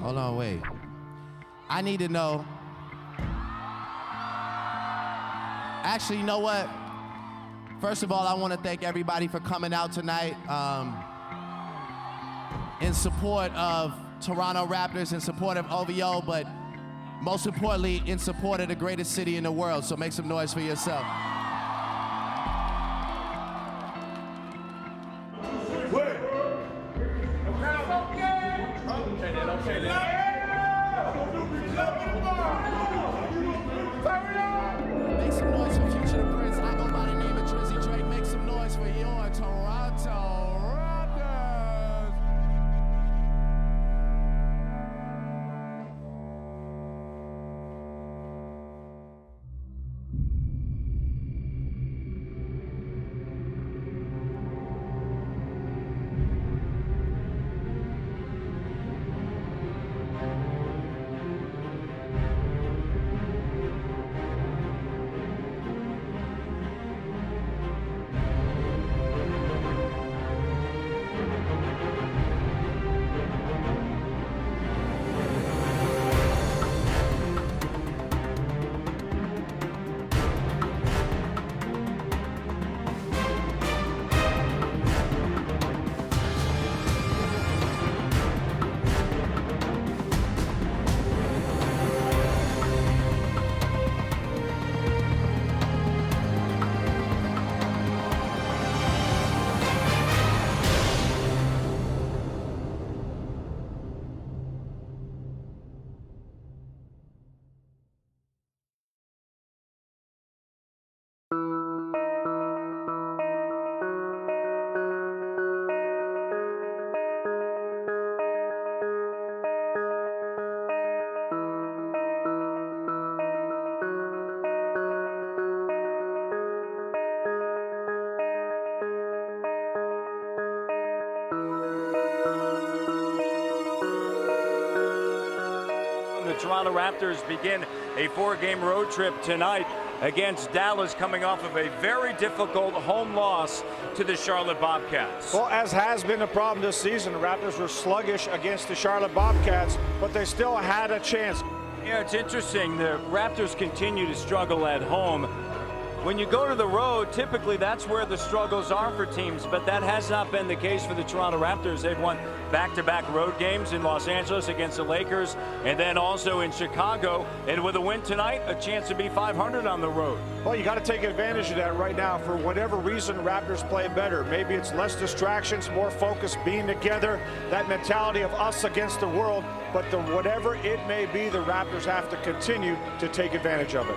Hold on, wait. I need to know. Actually, you know what? First of all, I want to thank everybody for coming out tonight in support of Toronto Raptors, in support of OVO, but most importantly, in support of the greatest city in the world. So make some noise for yourself. Make some noise for Future the Prince. I go by the name of Drizzy Drake. Make some noise for your Toronto Raptors. The Toronto Raptors begin a 4-game road trip tonight against Dallas, coming off of a very difficult home loss to the Charlotte Bobcats. Well, as has been the problem this season, the Raptors were sluggish against the Charlotte Bobcats, but they still had a chance. Yeah, it's interesting. The Raptors continue to struggle at home. When you go to the road, typically that's where the struggles are for teams, but that has not been the case for the Toronto Raptors. They've won back-to-back road games in Los Angeles against the Lakers and then also in Chicago. And with a win tonight, a chance to be 500 on the road. Well, you got to take advantage of that right now. For whatever reason, Raptors play better. Maybe it's less distractions, more focus, being together, that mentality of us against the world. But whatever it may be, the Raptors have to continue to take advantage of it.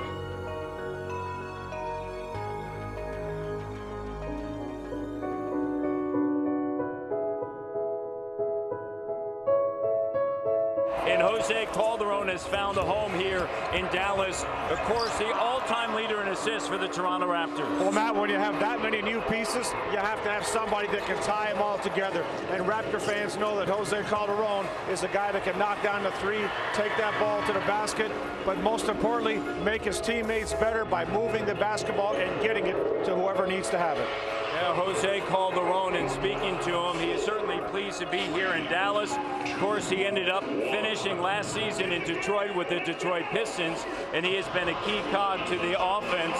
And Jose Calderon has found a home here in Dallas. Of course, the all-time leader in assists for the Toronto Raptors. Well, Matt, when you have that many new pieces, you have to have somebody that can tie them all together. And Raptor fans know that Jose Calderon is a guy that can knock down the three, take that ball to the basket, but most importantly, make his teammates better by moving the basketball and getting it to whoever needs to have it. Yeah, Jose Calderon, and speaking to him, he is certainly pleased to be here in Dallas. Of course, he ended up finishing last season in Detroit with the Detroit Pistons, and he has been a key cog to the offense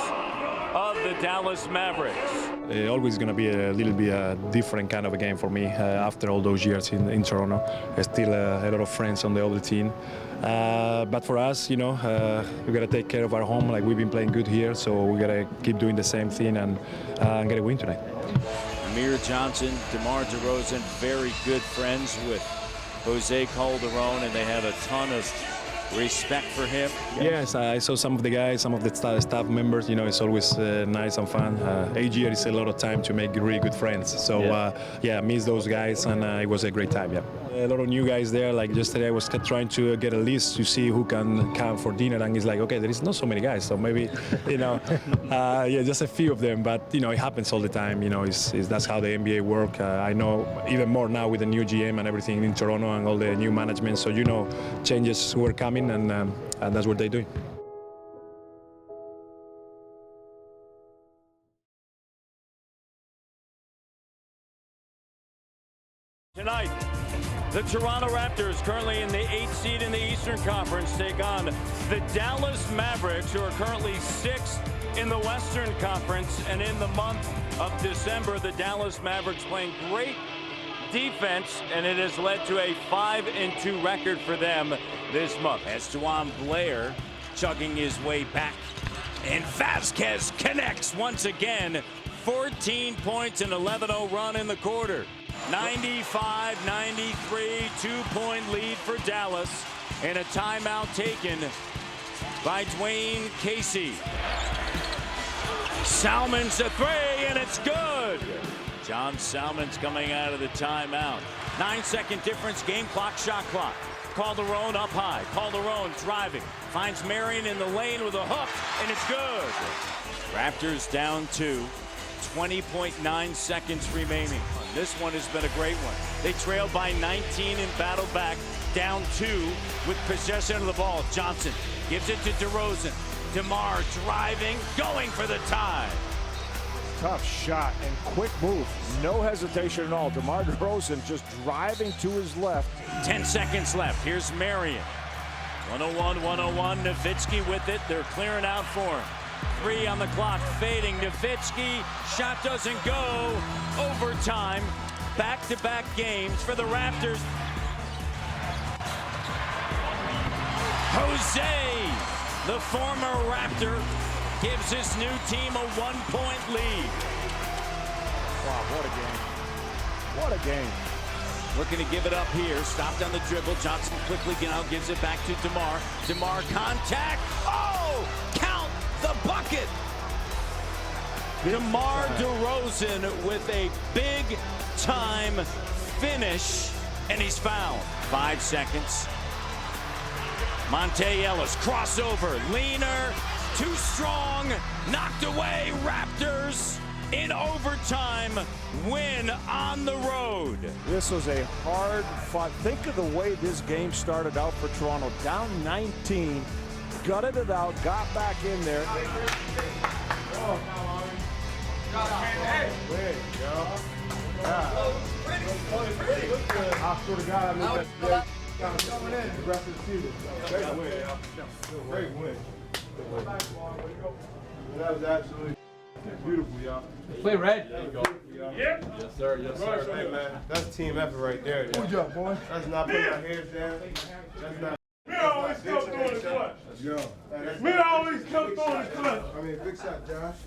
of the Dallas Mavericks. Always going to be a little bit a different kind of a game for me after all those years in Toronto. Still a lot of friends on the other team. But for us, you know, we got to take care of our home. Like, we've been playing good here, so we got to keep doing the same thing and get a win tonight. Amir Johnson, DeMar DeRozan, very good friends with Jose Calderon, and they have a ton of respect for him. Yes, I saw some of the guys, some of the staff members. You know, it's always nice and fun. 8 years is a lot of time to make really good friends. So yeah, I miss those guys, and it was a great time. Yeah, a lot of new guys there. Like yesterday, I was trying to get a list to see who can come for dinner, and it's like, okay, there is not so many guys, so maybe, you know, yeah, just a few of them. But you know, it happens all the time. You know, that's how the NBA work. I know even more now with the new GM and everything in Toronto and all the new management. So you know, changes were coming, and that's what they're doing. Tonight, the Toronto Raptors, currently in the 8th seed in the Eastern Conference, take on the Dallas Mavericks, who are currently 6th in the Western Conference. And in the month of December, the Dallas Mavericks playing great defense, and it has led to a 5-2 record for them this month. As Juwan Blair chugging his way back, and Vasquez connects once again. 14 points and 11-0 run in the quarter. 95-93, 2-point lead for Dallas, and a timeout taken by Dwayne Casey. Salmon's a three, and it's good. John Salmon's coming out of the timeout. 9-second difference, game clock, shot clock. Calderon up high. Calderon driving. Finds Marion in the lane with a hook, and it's good. Raptors down 2. 20.9 seconds remaining. This one has been a great one. They trail by 19 and battle back, down 2 with possession of the ball. Johnson gives it to DeRozan. DeMar driving, going for the tie. Tough shot and quick move. No hesitation at all. DeMar DeRozan just driving to his left. 10 seconds left. Here's Marion. 101, Nowitzki with it. They're clearing out for him. 3 on the clock, fading. Nowitzki, shot doesn't go. Overtime. Back-to-back games for the Raptors. Jose, the former Raptor, gives his new team a 1-point lead. Wow, what a game. What a game. Looking to give it up here. Stopped on the dribble. Johnson quickly now gives it back to DeMar. DeMar contact. Oh! Count the bucket. DeMar DeRozan with a big-time finish, and he's fouled. 5 seconds. Monte Ellis, crossover, leaner, too strong, knocked away. Raptors in overtime, win on the road. This was a hard fight. Think of the way this game started out for Toronto. Down 19, gutted it out, got back in there. I swear to God, I knew that. Coming in the rest of the season. Great win, y'all. Great win. That was absolutely beautiful, y'all. Play red. There you go. Yep. Yes, sir. Yes, sir. Hey, man, that's team effort right there. Good job, boy. That's not putting our heads down. That's not. Me always come throwing the clutch. Yo. Me always come throwing the clutch. I mean, big shot, Josh.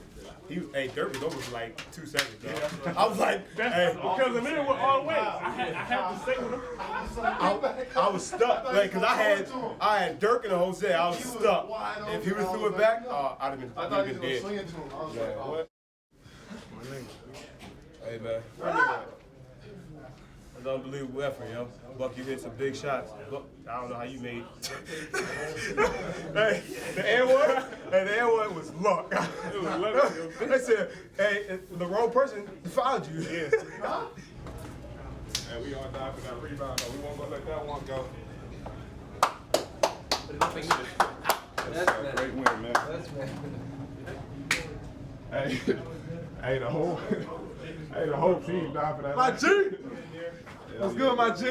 Hey, Dirk was over for like 2 seconds, though. I was like, hey. Because the minute went all the way. I had to stay with him. I was stuck, like, cause I had Dirk and Jose. I was stuck. If he would threw it back, I'd have been dead. What? Hey, man. That's unbelievable effort, yo. Buck, you hit some big shots. Buck, I don't know how you made. Hey, the air one was luck. It was luck. They said, hey, the wrong person fouled you. Yeah. And we all died for that rebound, though. We won't go let that one go. That's Great win, man. Hey, the whole team died for that. My G! What's good, my G?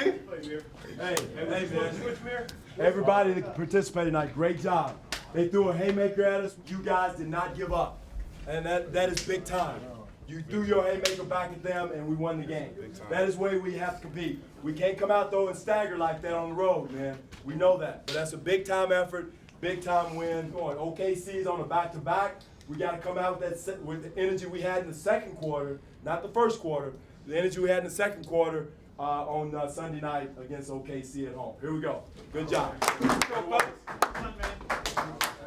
Hey, man. Everybody that participated tonight, great job. They threw a haymaker at us. You guys did not give up. And that is big time. You threw your haymaker back at them, and we won the game. That is the way we have to compete. We can't come out, though, and stagger like that on the road, man. We know that. But that's a big-time effort, big-time win. OKC's on a back-to-back. We got to come out with the energy we had in the second quarter, not the first quarter, the energy we had in the second quarter on Sunday night against OKC at home. Here we go. Good job.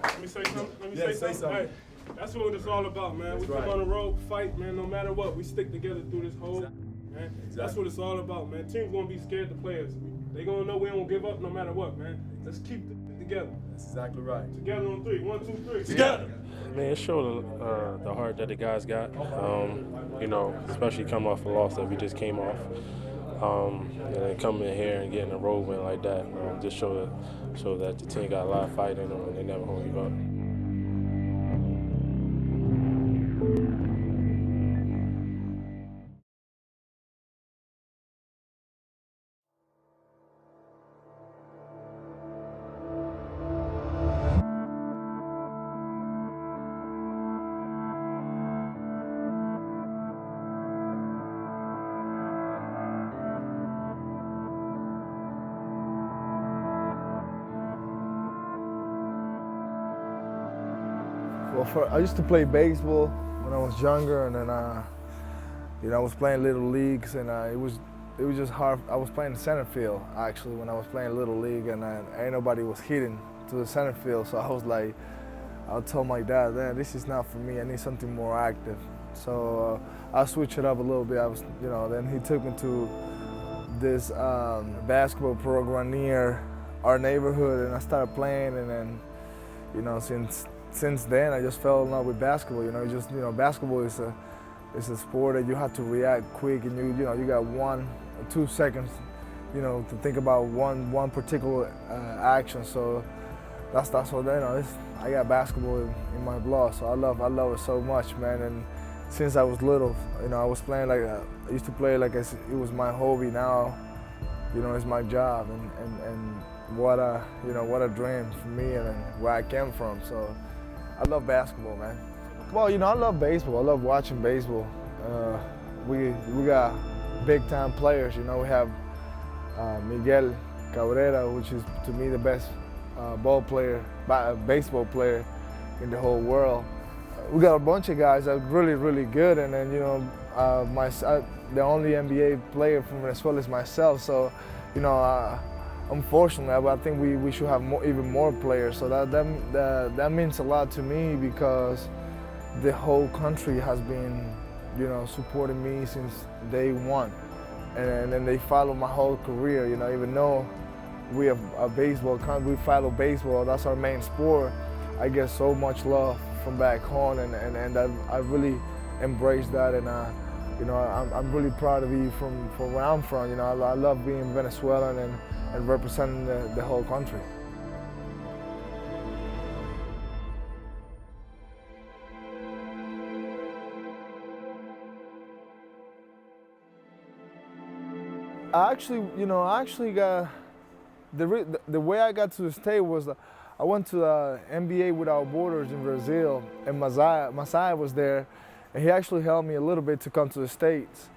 Let me say something. Say something. Hey, that's what it's all about, man. We come on the road, fight, man. No matter what, we stick together through this whole. Man, that's what it's all about, man. Teams gonna be scared of the players. They gonna know we don't give up no matter what, man. Let's keep it together. That's exactly right. Together on 3. 1, 2, 3. Together. Man, it showed the heart that the guys got, especially coming off a loss that we just came off. And then coming in here and getting a road win like that just show that the team got a lot of fight in them and they never gonna give up. I used to play baseball when I was younger, and then I was playing little leagues, and it was just hard. I was playing center field actually when I was playing little league, and ain't nobody was hitting to the center field. So I was like, I told my dad, "Man, this is not for me. I need something more active." So I switched it up a little bit. Then he took me to this basketball program near our neighborhood, and I started playing, and then, since then I just fell in love with basketball. Basketball is a sport that you have to react quick, and you got 1 or 2 seconds, to think about one particular action. So that's what I got basketball in my blood. So I love it so much, man. And since I was little, I was playing I used to play like it was my hobby. Now, it's my job, and what a dream for me and where I came from. So I love basketball, man. Well, I love baseball. I love watching baseball. We got big-time players. We have Miguel Cabrera, which is to me the best baseball player in the whole world. We got a bunch of guys that are really, really good, and then the only NBA player from Venezuela is myself. So, unfortunately, I think we should have even more players. So that means a lot to me, because the whole country has been, supporting me since day one, and then they follow my whole career. Even though we have a baseball country, we follow baseball. That's our main sport. I get so much love from back home, and I really embrace that, and I'm really proud to be from where I'm from. I love being Venezuelan and representing the whole country. I actually got the way I got to the state was I went to the NBA Without Borders in Brazil, and Masai was there, and he actually helped me a little bit to come to the States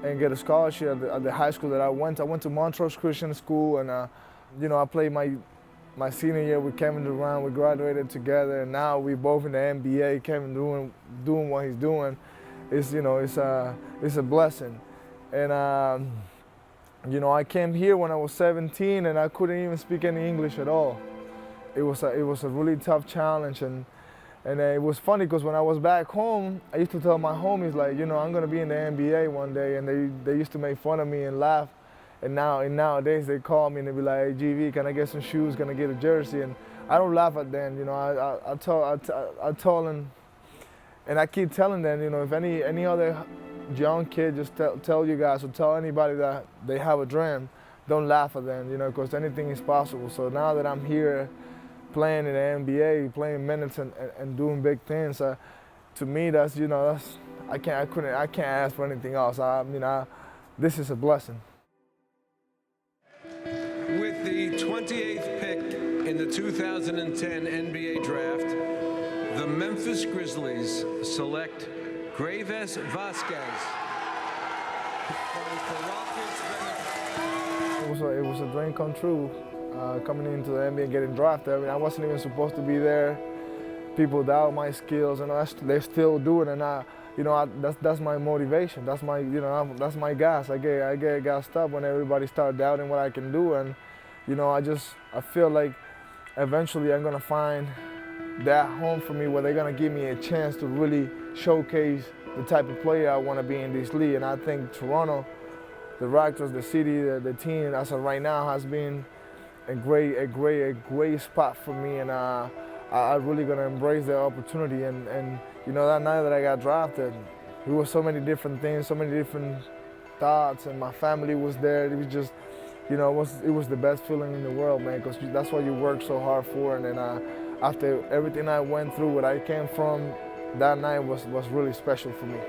and get a scholarship at the high school that I went to. I went to Montrose Christian School, and I played my senior year with Kevin Durant. We graduated together, and now we both in the NBA. Kevin doing what he's doing, it's a blessing. And I came here when I was 17, and I couldn't even speak any English at all. It was a really tough challenge, and it was funny because when I was back home, I used to tell my homies, like, I'm gonna be in the NBA one day, and they used to make fun of me and laugh. And nowadays they call me and they be like, "Hey, GV, can I get some shoes? Can I get a jersey?" And I don't laugh at them. I told them, and I keep telling them, if any other young kid just tell you guys or tell anybody that they have a dream, don't laugh at them, because anything is possible. So now that I'm here playing in the NBA, playing minutes and doing big things, to me that's I can't ask for anything else. This is a blessing. With the 28th pick in the 2010 NBA draft, the Memphis Grizzlies select Greivis Vasquez. It was a dream come true, coming into the NBA and getting drafted. I wasn't even supposed to be there. People doubt my skills, and they still do it. And that's my motivation. That's my gas. I get gassed up when everybody start doubting what I can do, and I feel like eventually I'm gonna find that home for me where they're gonna give me a chance to really showcase the type of player I want to be in this league. And I think Toronto, the Raptors, the city, the team as of right now has been a great spot for me, and I'm really gonna embrace the opportunity. And that night that I got drafted, there were so many different things, so many different thoughts, and my family was there. It was just, it was the best feeling in the world, man, because that's what you work so hard for. And then after everything I went through, where I came from, that night was really special for me.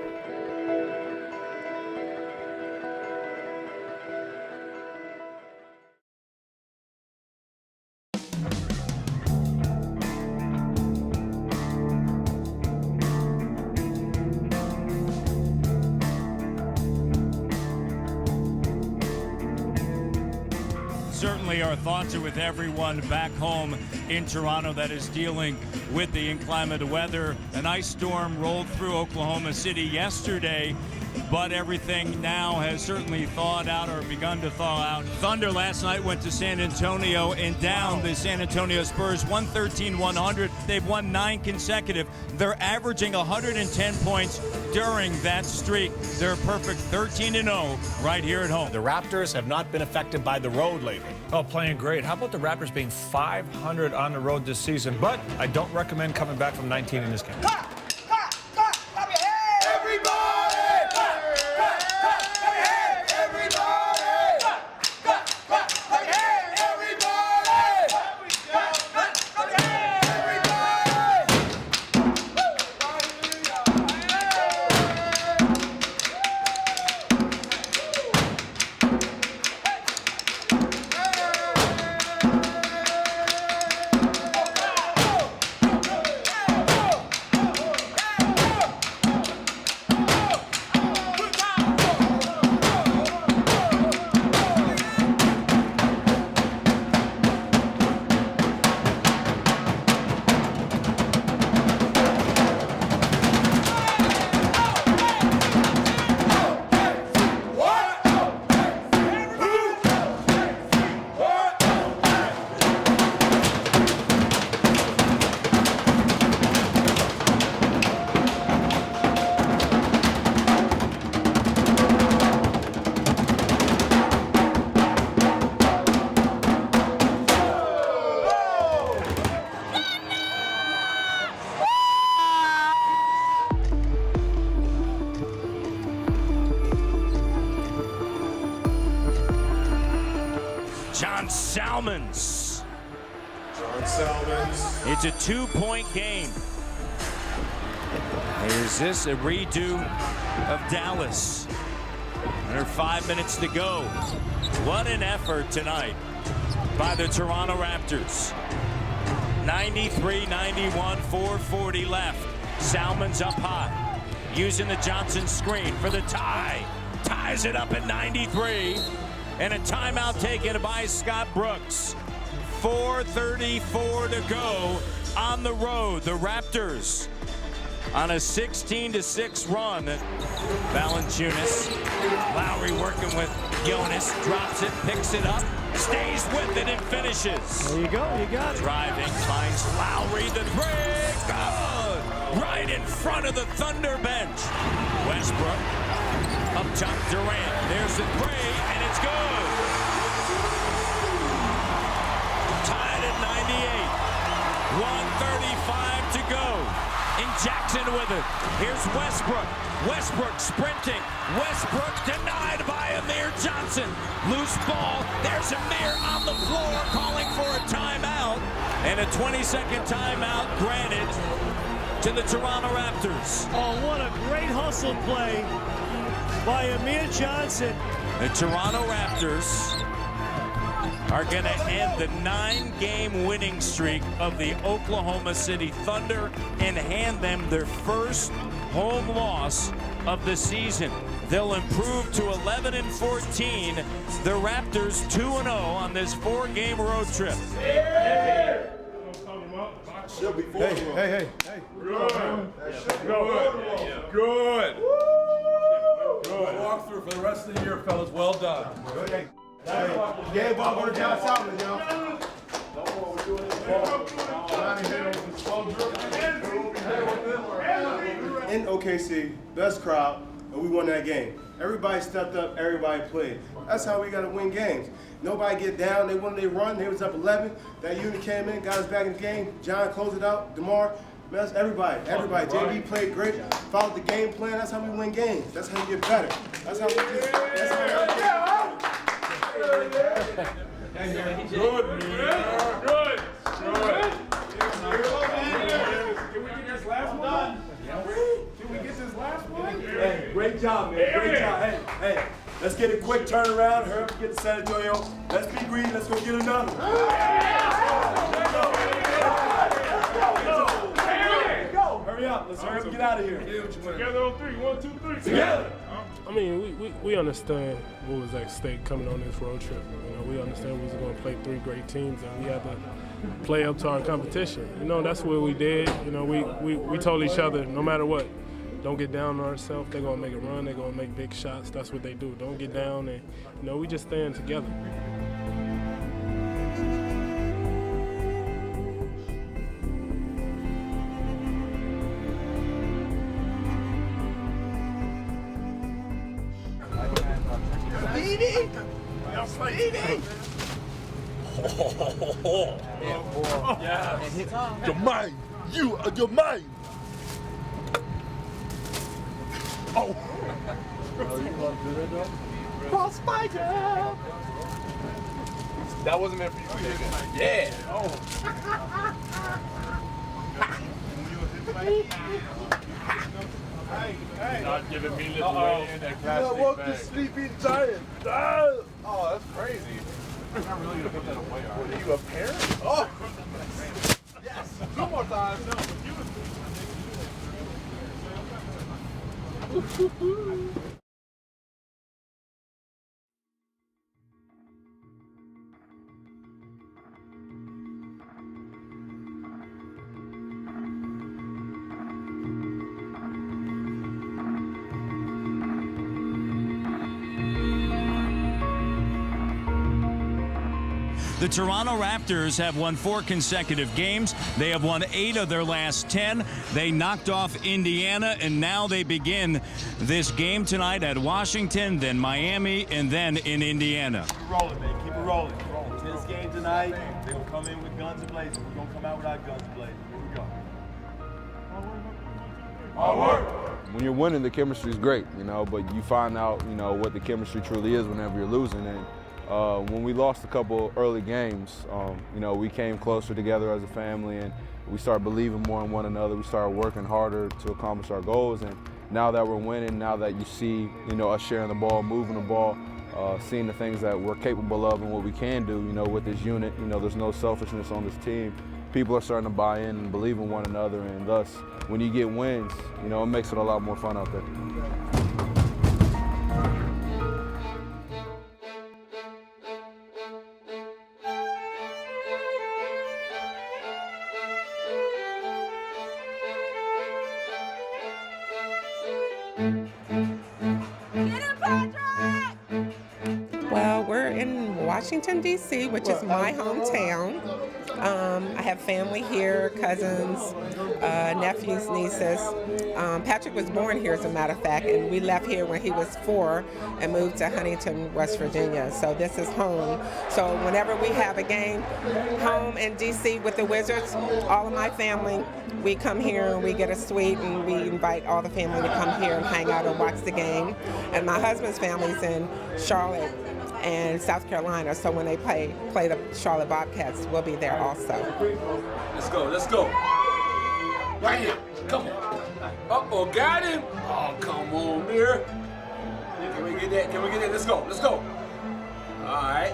certainly our thoughts are with everyone back home in Toronto that is dealing with the inclement weather. An ice storm rolled through Oklahoma City yesterday, but everything now has certainly thawed out or begun to thaw out. Thunder last night went to San Antonio and down the San Antonio Spurs 113-100. They've won 9 consecutive. They're averaging 110 points during that streak. They're a perfect 13-0 right here at home. The Raptors have not been affected by the road lately. Oh, playing great. How about the Raptors being 500 on the road this season? But I don't recommend coming back from 19 in this game. John Salmons. John Salmons. It's a 2-point game. Is this a redo of Dallas? Under 5 minutes to go. What an effort tonight by the Toronto Raptors. 93-91, 4:40 left. Salmons up high, using the Johnson screen for the tie. Ties it up at 93. And a timeout taken by Scott Brooks. 4:34 to go on the road. The Raptors on a 16-6 run. Valanciunas. Lowry working with Jonas. Drops it, picks it up, stays with it, and finishes. There you go, you got it. Driving, finds Lowry, the three. Good! Right in front of the Thunder bench. Westbrook. Up top, Durant. There's the three, and it's good. Tied at 98. 1:35 to go. And Jackson with it. Here's Westbrook. Westbrook sprinting. Westbrook denied by Amir Johnson. Loose ball. There's Amir on the floor calling for a timeout. And a 20-second timeout granted to the Toronto Raptors. Oh, what a great hustle play by Amir Johnson. The Toronto Raptors are going to end the 9-game winning streak of the Oklahoma City Thunder and hand them their first home loss of the season. They'll improve to 11-14. The Raptors 2-0 on this 4-game road trip. Hey. Good. Walk through for the rest of the year, fellas. Well done. Game ball for John Salmons, y'all. In OKC, best crowd, and we won that game. Everybody stepped up, everybody played. That's how we got to win games. Nobody get down. They won their run. They was up 11. That unit came in, got us back in the game. John closed it out. DeMar, that's everybody. JB played great. Followed the game plan. That's how we win games. That's how we get better. That's how we just. That's how we Good, man. Good. Can we get this last one? Can we get this last one? Hey, great job, man. Great job. Hey, let's get a quick turnaround. Hurry up and get to San Antonio. Let's be greedy. Let's go get another. Hurry up. Let's hurry up and get out of here. Together on 3. 1, 2, 3. Together. I mean, we understand what was at stake coming on this road trip. You know, we understand we was going to play 3 great teams, and we had to play up to our competition. You know, that's what we did. You know, we told each other, no matter what, don't get down on ourselves. They're going to make a run. They're going to make big shots. That's what they do. Don't get down, and, you know, we just stand together. Your mind. Your mind. Oh. Cross fighter. That wasn't meant for you. Yeah. Oh. Not giving me Lithuanian and plastic Woke bag. the sleeping giant. Oh, that's crazy. I'm not really gonna put that away. Are you a parent? Oh. Yes. 2 more times. The Toronto Raptors have won 4 consecutive games. They have won 8 of their last 10. They knocked off Indiana, and now they begin this game tonight at Washington, then Miami, and then in Indiana. Keep it rolling, man. Keep it rolling. This game tonight, they're going to come in with guns blazing. We're going to come out with our guns blazing. Here we go. All work. When you're winning, the chemistry is great, you know, but you find out, you know, what the chemistry truly is whenever you're losing. And when we lost a couple early games, you know, we came closer together as a family, and we started believing more in one another. We started working harder to accomplish our goals. And now that we're winning, now that you see, you know, us sharing the ball, moving the ball, seeing the things that we're capable of and what we can do, you know, with this unit, you know, there's no selfishness on this team. People are starting to buy in and believe in one another, and thus, when you get wins, you know, it makes it a lot more fun out there. Well, we're in Washington, D.C., which is my hometown. I have family here, cousins, nephews, nieces. Patrick was born here, as a matter of fact, and we left here when he was 4 and moved to Huntington, West Virginia. So this is home. So whenever we have a game home in D.C. with the Wizards, all of my family, we come here and we get a suite and we invite all the family to come here and hang out and watch the game. And my husband's family's in Charlotte and South Carolina, so when they play the Charlotte Bobcats, we'll be there also. Let's go, let's go. Right here, come on. Uh-oh, got him. Oh, come on, Mirror. Can we get that? Can we get that? Let's go, let's go. All right.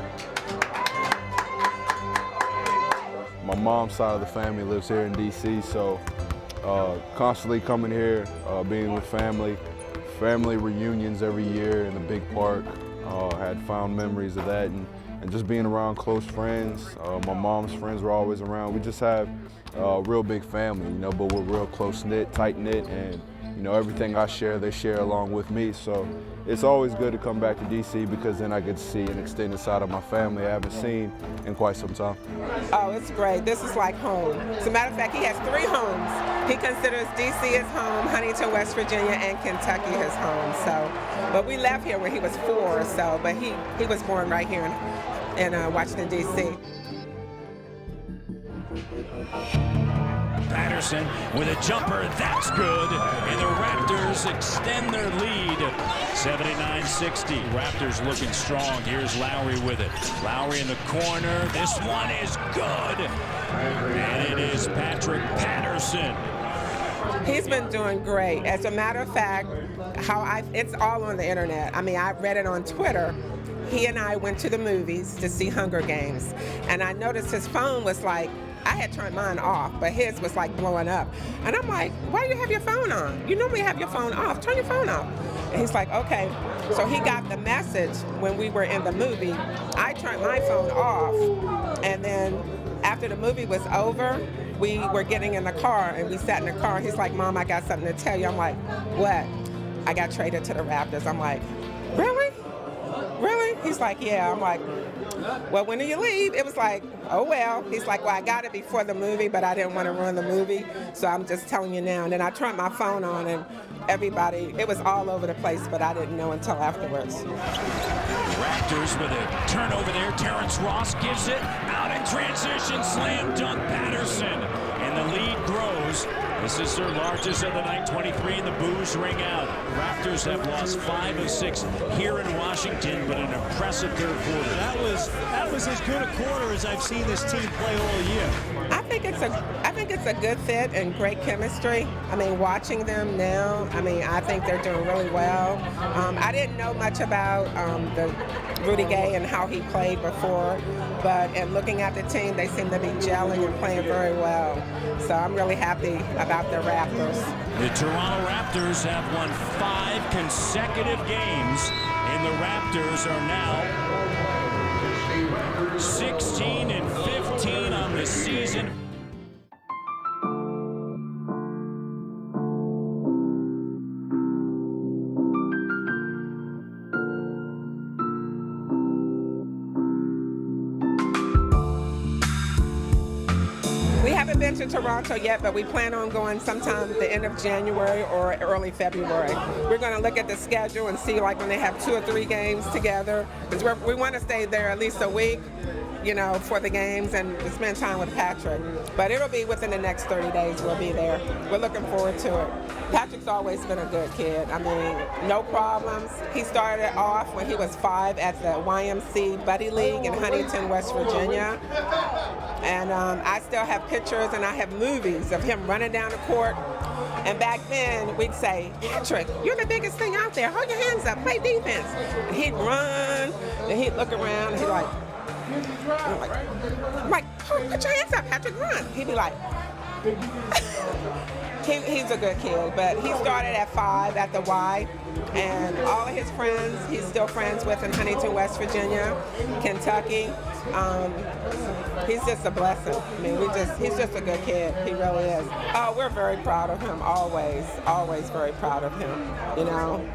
My mom's side of the family lives here in D.C., so constantly coming here, being with family reunions every year in the big park. Had fond memories of that, and just being around close friends. My mom's friends were always around. We just have a real big family, you know, but we're real close-knit, tight-knit, and, you know, everything I share, they share along with me. So it's always good to come back to D.C. because then I get to see an extended side of my family I haven't seen in quite some time. Oh, it's great. This is like home. As a matter of fact, he has 3 homes. He considers D.C. his home, Huntington, West Virginia, and Kentucky his home. So, but we left here when he was 4, so, but he was born right here in Washington, D.C. Patterson with a jumper, that's good, and the Raptors extend their lead, 79-60. Raptors looking strong. Here's Lowry with it. Lowry in the corner. This one is good, and it is Patrick Patterson. He's been doing great. As a matter of fact, it's all on the internet. I mean, I read it on Twitter. He and I went to the movies to see Hunger Games, and I noticed his phone was like I had turned mine off, but his was like blowing up. And I'm like, why do you have your phone on? You normally have your phone off. Turn your phone off. And he's like, okay. So he got the message when we were in the movie. I turned my phone off, and then after the movie was over, we were getting in the car, and we sat in the car. He's like, Mom, I got something to tell you. I'm like, what? I got traded to the Raptors. I'm like, really? Really? He's like, yeah. I'm like, well, when do you leave? It was like, oh, well. He's like, well, I got it before the movie, but I didn't want to ruin the movie, so I'm just telling you now. And then I turned my phone on, and everybody, it was all over the place, but I didn't know until afterwards. Raptors with a turnover there. Terrence Ross gives it out in transition. Slam dunk Patterson. And the lead grows. This is their largest of the night, 23, and the boos ring out. Raptors have lost 5 of 6 here in Washington, but an impressive third quarter. That was as good a quarter as I've seen this team play all year. I think it's a good fit and great chemistry. I mean, watching them now, I think they're doing really well. I didn't know much about the Rudy Gay and how he played before, but in looking at the team, they seem to be gelling and playing very well. So I'm really happy about the Raptors. The Toronto Raptors have won 5 consecutive games, and the Raptors are now 16-15 on the season. Been to Toronto yet, but we plan on going sometime at the end of January or early February. We're going to look at the schedule and see like when they have 2 or 3 games together, because we want to stay there at least a week, for the games and spend time with Patrick. But it'll be within the next 30 days we'll be there. We're looking forward to it. Patrick's always been a good kid. No problems. He started off when he was 5 at the YMC Buddy League in Huntington, West Virginia. And I still have pictures and I have movies of him running down the court. And back then, we'd say, Patrick, you're the biggest thing out there. Hold your hands up, play defense. And he'd run, and he'd look around, and he'd like, I'm like, oh, put your hands up, Patrick, run. He'd be like, he's a good kid, but he started at 5 at the Y, and all of his friends, he's still friends with in Huntington, West Virginia, Kentucky. He's just a blessing. He's just a good kid. He really is. Oh, we're very proud of him, always very proud of him.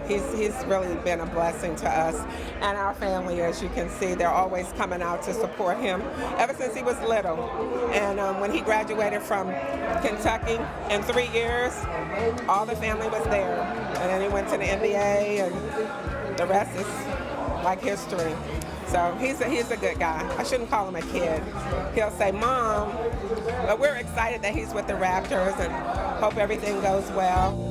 He's really been a blessing to us and our family, as you can see. They're always coming out to support him ever since he was little. And when he graduated from Kentucky in 3 years, all the family was there. And then he went to the NBA, and the rest is like history. So he's a good guy. I shouldn't call him a kid. He'll say, Mom. But we're excited that he's with the Raptors and hope everything goes well.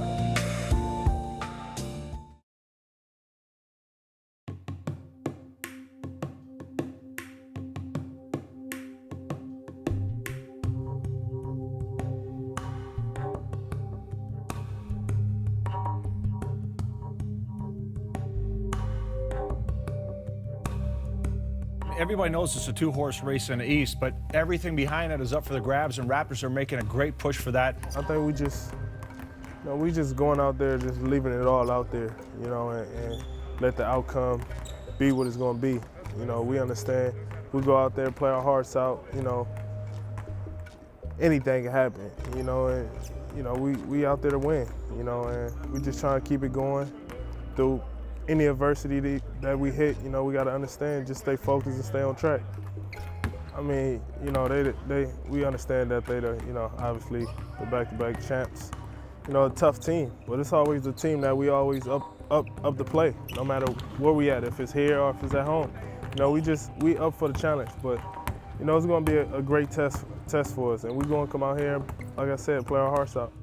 Everybody knows it's a 2-horse race in the East, but everything behind it is up for the grabs, and Raptors are making a great push for that. I think we just going out there, just leaving it all out there, and let the outcome be what it's going to be. We understand. We go out there, play our hearts out. Anything can happen. We out there to win. And we just trying to keep it going through any adversity that we hit. We got to understand, just stay focused and stay on track. We understand that they're, obviously the back-to-back champs. A tough team, but it's always the team that we always up to play, no matter where we at, if it's here or if it's at home. We up for the challenge, but it's going to be a great test for us, and we're going to come out here, like I said, play our hearts out.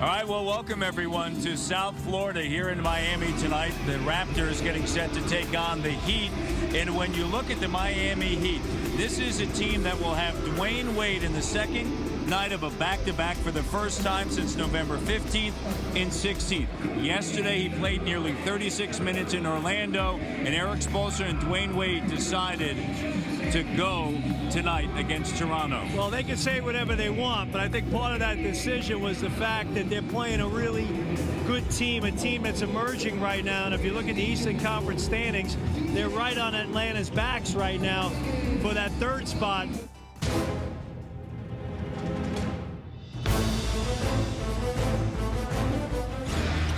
All right, well, welcome everyone to South Florida here in Miami tonight. The Raptors getting set to take on the Heat. And when you look at the Miami Heat, this is a team that will have Dwayne Wade in the second night of a back-to-back for the first time since November 15th and 16th. Yesterday, he played nearly 36 minutes in Orlando, and Eric Spoelstra and Dwayne Wade decided to go tonight against Toronto. Well, they can say whatever they want, but I think part of that decision was the fact that they're playing a really good team, a team that's emerging right now. And if you look at the Eastern Conference standings, they're right on Atlanta's backs right now for that third spot.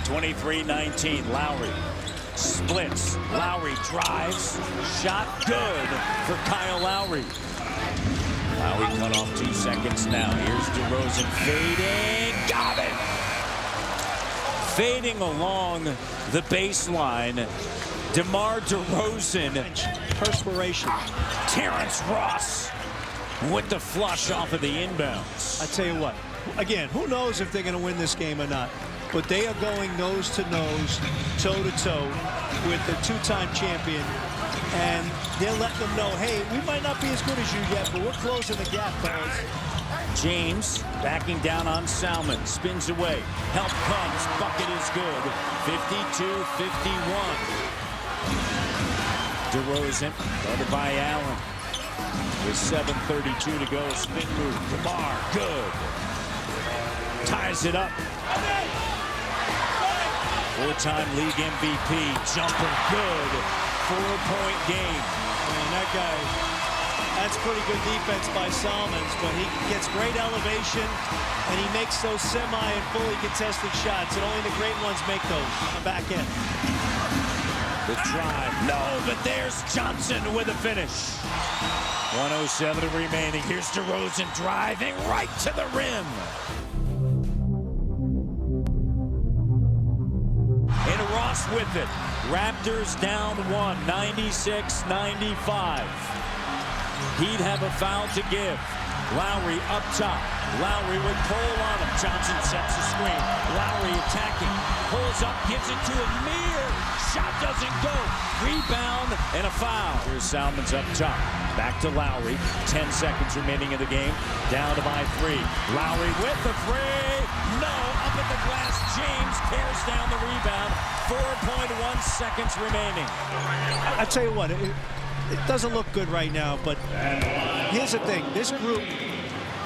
(23-19), Lowry splits. Lowry drives. Shot good for Kyle Lowry. Lowry cut off 2 seconds now. Here's DeRozan fading. Got it! Fading along the baseline. DeMar DeRozan. Perspiration. Terrence Ross with the flush off of the inbounds. I tell you what, again, who knows if they're going to win this game or not? But they are going nose to nose, toe to toe with the two-time champion, and they'll let them know, hey, we might not be as good as you yet, but we're closing the gap, fellas. James backing down on Salmon, spins away. Help comes, bucket is good. 52-51. DeRozan, guarded by Allen. With 7:32 to go, spin move. DeMar, good. Ties it up. Four-time league MVP, jumper good. 4-point game. And that guy, that's pretty good defense by Salmons, but he gets great elevation, and he makes those semi and fully contested shots, and only the great ones make those on the back end. The drive, no, but there's Johnson with a finish. 1:07 remaining. Here's DeRozan driving right to the rim. And Ross with it. Raptors down 1, 96-95. He'd have a foul to give. Lowry up top. Lowry with Cole on him. Johnson sets the screen. Lowry attacking. Pulls up, gives it to Amir. Shot doesn't go. Rebound and a foul. Here's Salmons up top. Back to Lowry. 10 seconds remaining in the game. Down to by 3. Lowry with the free. No, up at the glass. James tears down the rebound. 4.1 seconds remaining. I tell you what, it doesn't look good right now, but here's the thing. This group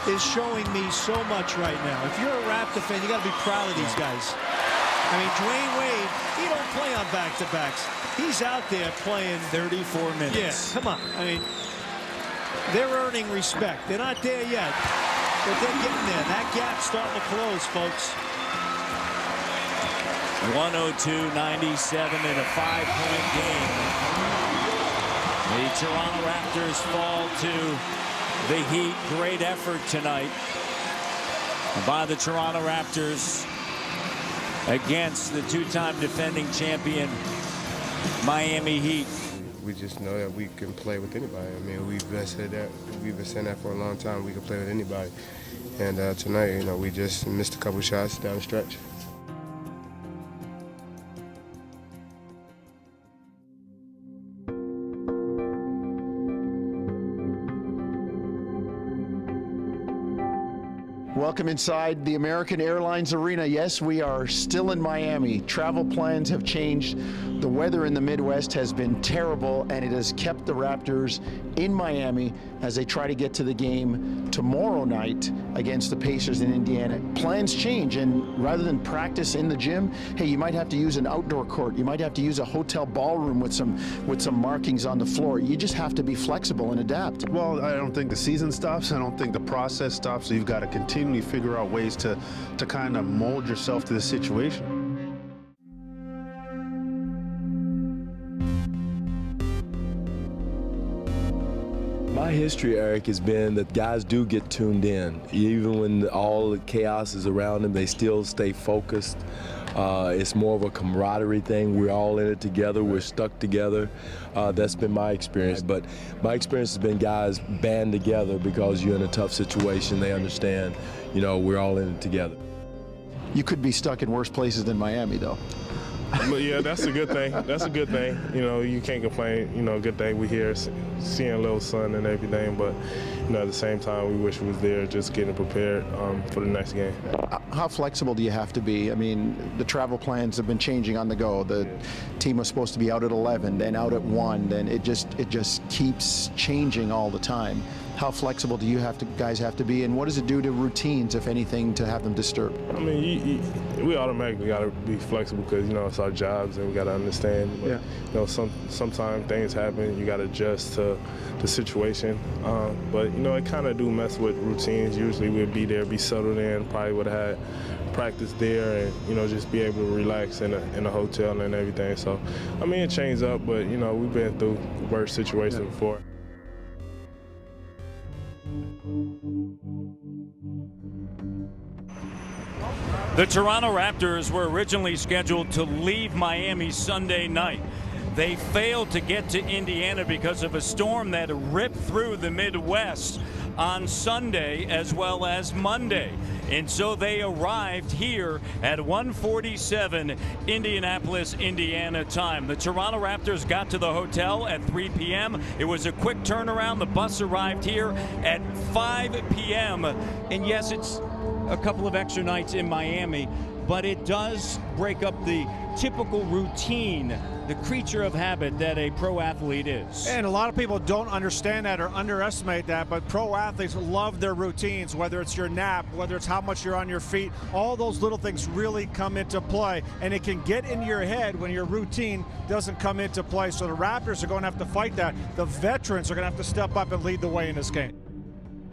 is showing me so much right now. If you're a Raptor fan, you got to be proud of these guys. I mean, Dwayne Wade, he don't play on back-to-backs. He's out there playing 34 minutes. Yeah, come on. I mean, they're earning respect. They're not there yet, but they're getting there. That gap's starting to close, folks. 102-97 in a 5-point game. The Toronto Raptors fall to the Heat. Great effort tonight by the Toronto Raptors against the two-time defending champion Miami Heat. We just know that we can play with anybody. I mean, we've been saying that for a long time. We can play with anybody. And tonight, we just missed a couple shots down the stretch. Welcome inside the American Airlines Arena. Yes, we are still in Miami. Travel plans have changed. The weather in the Midwest has been terrible, and it has kept the Raptors in Miami as they try to get to the game tomorrow night against the Pacers in Indiana. Plans change, and rather than practice in the gym, hey, you might have to use an outdoor court. You might have to use a hotel ballroom with some markings on the floor. You just have to be flexible and adapt. Well, I don't think the season stops. I don't think the process stops. So you've got to continually figure out ways to kind of mold yourself to the situation. My history, Eric, has been that guys do get tuned in. Even when all the chaos is around them, they still stay focused. It's more of a camaraderie thing. We're all in it together. We're stuck together. That's been my experience. But my experience has been guys band together because you're in a tough situation. They understand, we're all in it together. You could be stuck in worse places than Miami, though. But yeah, that's a good thing. That's a good thing. You know, you can't complain. You know, good thing we here seeing a little sun and everything. But, you know, at the same time, we wish we was there just getting prepared for the next game. How flexible do you have to be? I mean, the travel plans have been changing on the go. The team was supposed to be out at 11, then out at 1, then it just keeps changing all the time. How flexible do you guys have to be, and what does it do to routines, if anything, to have them disturbed? I mean, we automatically got to be flexible because, you know, it's our jobs and we got to understand. But, you know, sometimes things happen. You got to adjust to the situation. But, you know, it kind of do mess with routines. Usually we'd be there, be settled in, probably would have had practice there and, you know, just be able to relax in a hotel and everything. So, I mean, it changed up, but, you know, we've been through worse situations before. The Toronto Raptors were originally scheduled to leave Miami Sunday night. They failed to get to Indiana because of a storm that ripped through the Midwest on Sunday as well as Monday. And so they arrived here at 1:47 Indianapolis, Indiana time. The Toronto Raptors got to the hotel at 3 p.m. It was a quick turnaround. The bus arrived here at 5 p.m. And yes, it's a couple of extra nights in Miami, but it does break up the typical routine, the creature of habit that a pro athlete is. And a lot of people don't understand that or underestimate that, but pro athletes love their routines, whether it's your nap, whether it's how much you're on your feet. All those little things really come into play, and it can get into your head when your routine doesn't come into play. So the Raptors are going to have to fight that. The veterans are going to have to step up and lead the way in this game.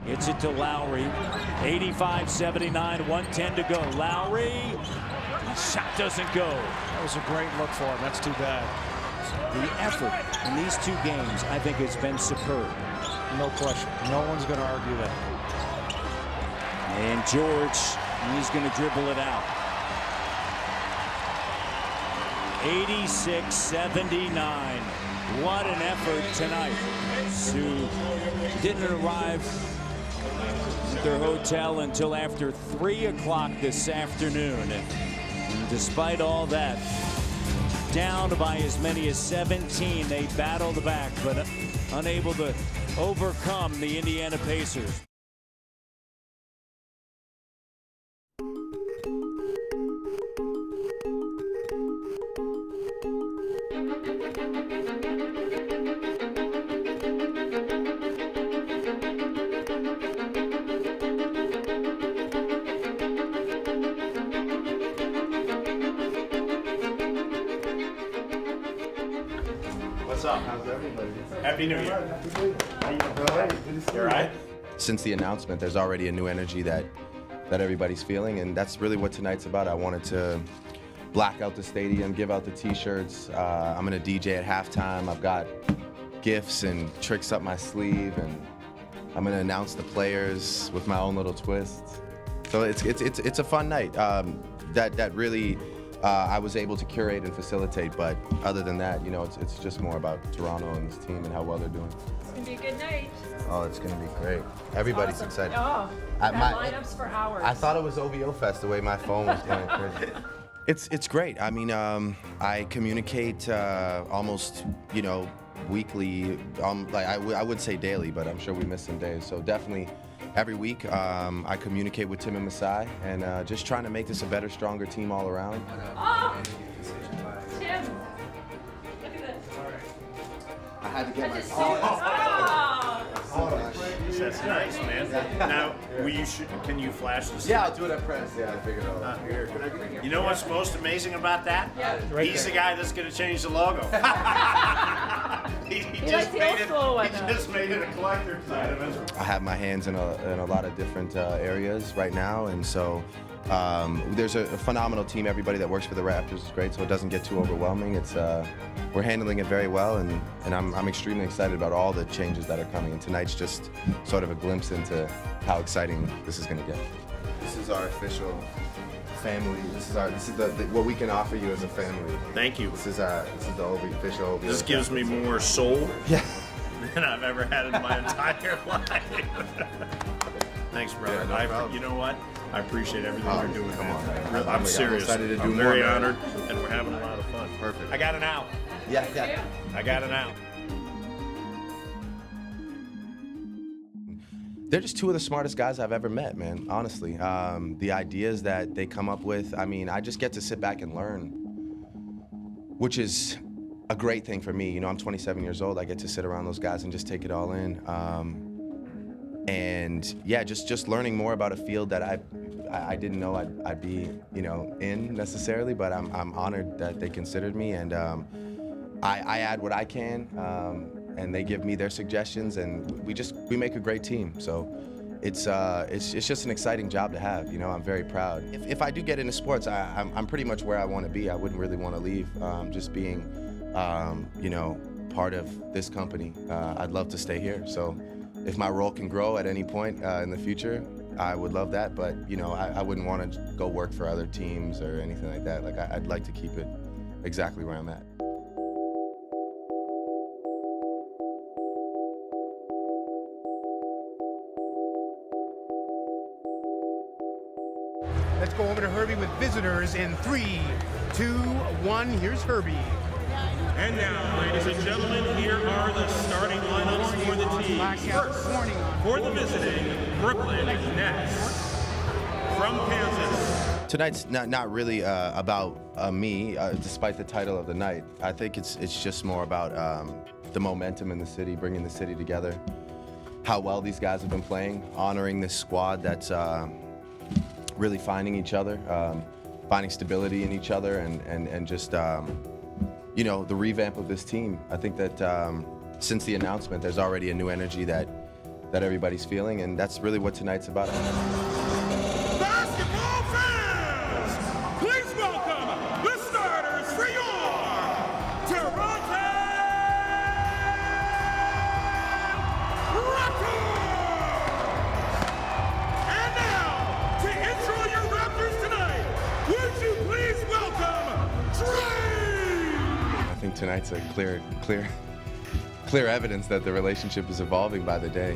It's it to Lowry, 85-79, 1:10 to go. Lowry, shot doesn't go. That was a great look for him. That's too bad. The effort in these two games, I think, has been superb. No question. No one's going to argue that. And George, he's going to dribble it out. 86-79. What an effort tonight. Sioux didn't arrive at their hotel until after 3 o'clock this afternoon. And despite all that, down by as many as 17, they battled back, but unable to overcome the Indiana Pacers. What's up? How's everybody? Happy New Year. You all right? Since the announcement, there's already a new energy that everybody's feeling, and that's really what tonight's about. I wanted to black out the stadium, give out the T-shirts. I'm gonna DJ at halftime. I've got gifts and tricks up my sleeve, and I'm gonna announce the players with my own little twists. So it's a fun night. That really. I was able to curate and facilitate, but other than that, you know, it's just more about Toronto and this team and how well they're doing. It's gonna be a good night. Oh, it's gonna be great. Everybody's Awesome. excited. Oh, lineups for hours. I thought it was OVO Fest the way my phone was going crazy. It's great. I mean, I communicate almost, you know, weekly. Like I would say daily, but I'm sure we miss some days. So definitely. Every week, I communicate with Tim and Masai, and just trying to make this a better, stronger team all around. Oh, Tim, look at this. I had to get my. That's nice, man. Now, can you flash this? Yeah, I'll do it at press. Yeah, I figured it out. Here. You know what's most amazing about that? Yeah. He's the guy that's going to change the logo. He just made it a collector's item. I have my hands in a lot of different areas right now, and so there's a phenomenal team. Everybody that works for the Raptors is great, so it doesn't get too overwhelming. It's we're handling it very well, and I'm extremely excited about all the changes that are coming. And tonight's just sort of a glimpse into how exciting this is going to get. This is our official family. This is what we can offer you as a family. Thank you. This is the official OVO. This gives me more soul than I've ever had in my entire life. Thanks, brother. Yeah, no problem. You know what? I appreciate everything you're doing. Come on, man. I'm serious. excited to do I'm more, very man. honored, and we're having a lot of fun. Perfect. I got an out. Yeah. I got an out. They're just two of the smartest guys I've ever met, man, honestly. The ideas that they come up with, I mean, I just get to sit back and learn, which is a great thing for me. You know, I'm 27 years old. I get to sit around those guys and just take it all in. And yeah, just learning more about a field that I didn't know I'd be, you know, in necessarily, but I'm honored that they considered me, and I add what I can, and they give me their suggestions, and we make a great team. So it's just an exciting job to have. You know, I'm very proud. If I do get into sports, I'm pretty much where I want to be. I wouldn't really want to leave. Just being, you know, part of this company, I'd love to stay here. So if my role can grow at any point in the future, I would love that. But you know, I wouldn't want to go work for other teams or anything like that. Like I'd like to keep it exactly where I'm at. Let's go over to Herbie with visitors in 3, 2, 1. Here's Herbie. And now, ladies and gentlemen, here are the starting lineups for the teams. First, for the visiting Brooklyn Nets. From Kansas. Tonight's not really about me, despite the title of the night. I think it's just more about the momentum in the city, bringing the city together, how well these guys have been playing, honoring this squad that's really finding each other, finding stability in each other, and just, you know, the revamp of this team. I think that since the announcement, there's already a new energy that everybody's feeling, and that's really what tonight's about. Basketball fans, please welcome the starters for your Toronto Raptors! And now, to intro your Raptors tonight, would you please welcome Dre! I think tonight's a clear evidence that the relationship is evolving by the day.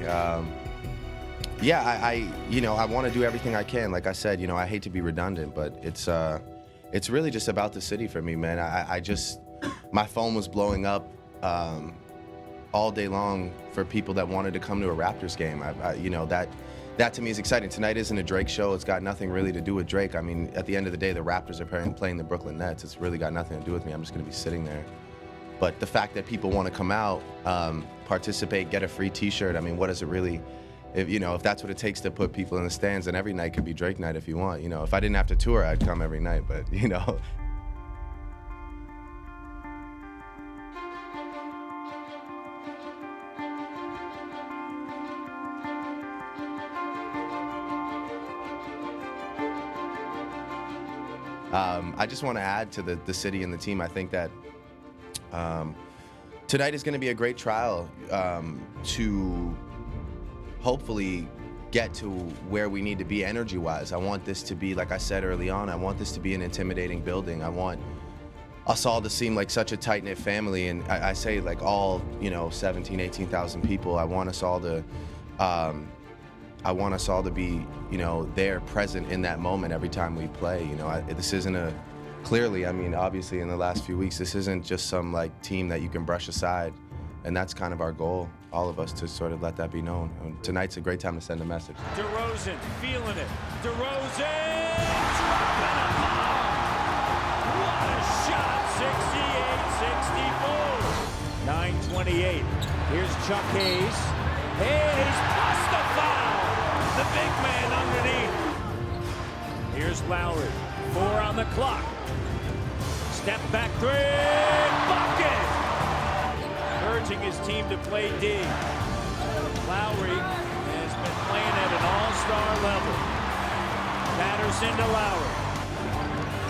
Yeah, you know, I want to do everything I can. Like I said, you know, I hate to be redundant, but it's really just about the city for me, man. I just, my phone was blowing up all day long for people that wanted to come to a Raptors game. You know, that to me is exciting. Tonight isn't a Drake show. It's got nothing really to do with Drake. I mean, at the end of the day, the Raptors are playing the Brooklyn Nets. It's really got nothing to do with me. I'm just going to be sitting there. But the fact that people want to come out, participate, get a free T-shirt, I mean, what does it really, if that's what it takes to put people in the stands, then every night could be Drake night if you want. You know, if I didn't have to tour, I'd come every night, but, you know. I just want to add to the city and the team. I think that tonight is going to be a great trial to hopefully get to where we need to be energy-wise. I want this to be, like I said early on, I want this to be an intimidating building. I want us all to seem like such a tight-knit family, and I say like all, 17, 18,000 people. I want us all to be, there present in that moment every time we play. This isn't clearly, I mean, obviously in the last few weeks, this isn't just some team that you can brush aside. And that's kind of our goal, all of us, to sort of let that be known. And tonight's a great time to send a message. DeRozan feeling it. DeRozan dropping a bomb. What a shot. 68-64. 9:28. Here's Chuck Hayes. Hayes plus the foul. The big man underneath. Here's Lowry. 4 on the clock. Step back three. Bucket. Urging his team to play D. Lowry has been playing at an all-star level. Patterson to Lowry.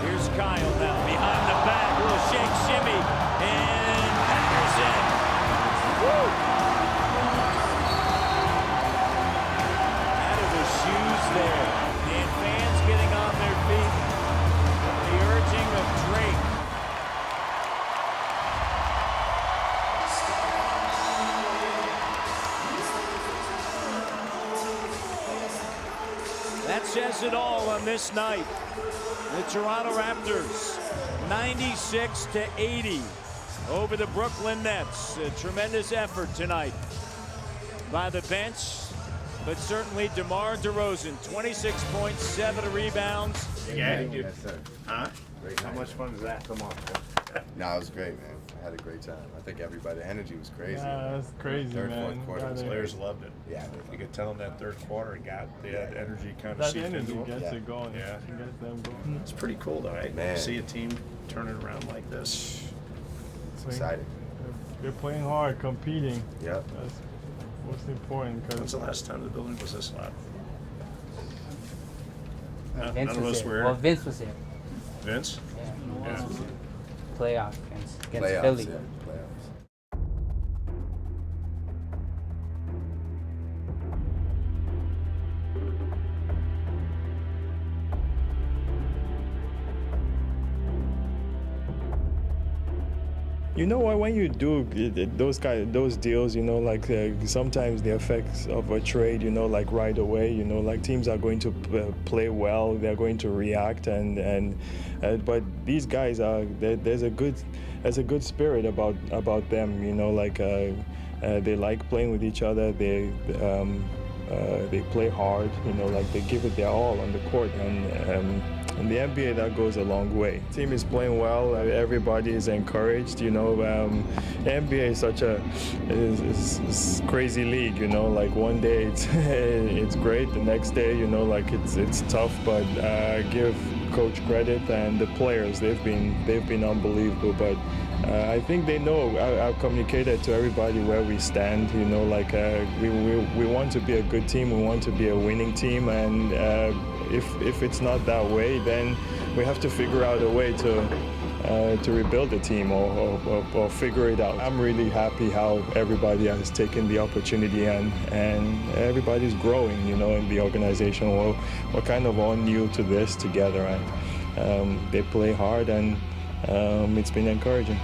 Here's Kyle now behind the back. Little shake shimmy. And Patterson. Woo! Out of his shoes there. And fans getting on their feet. The urging of Drake. That says it all on this night. The Toronto Raptors, 96-80 over the Brooklyn Nets. A tremendous effort tonight by the bench, but certainly DeMar DeRozan, 26 points, 7 rebounds. Yeah, huh? How much fun is that? Come on, man. No, it was great, man. I had a great time. I think everybody, the energy was crazy. Yeah, that's crazy, Third, man. fourth quarter, the players loved it. Yeah, you could tell in that third quarter, they had energy kind of that seeped energy into them. gets it going. Yeah, It gets them going. it's pretty cool, though. Right? Man. To see a team turn it around like this. It's exciting. They're playing hard, competing. Yep. That's most important. When's the last time the building was this loud? Vince None of was us here. were. Well, Vince was here. Vince? Yeah. Yeah. Playoff against Playoffs, Philly. yeah, playoffs. You know what? When you do those deals, you know, like sometimes the effects of a trade, you know, like right away, you know, like teams are going to play well, they're going to react, but these guys are there's a good spirit about them, you know, like they like playing with each other, they play hard, you know, like they give it their all on the court, and in the NBA, that goes a long way. The team is playing well. Everybody is encouraged. You know, the NBA is such a is crazy league. You know, like one day it's great, the next day, you know, like it's tough. But give coach credit and the players. They've been unbelievable. But I think they know. I've communicated to everybody where we stand. You know, like we want to be a good team. We want to be a winning team, and if it's not that way, then we have to figure out a way to rebuild the team or figure it out. I'm really happy how everybody has taken the opportunity and everybody's growing, you know, in the organization. We're kind of all new to this together, and they play hard, and it's been encouraging.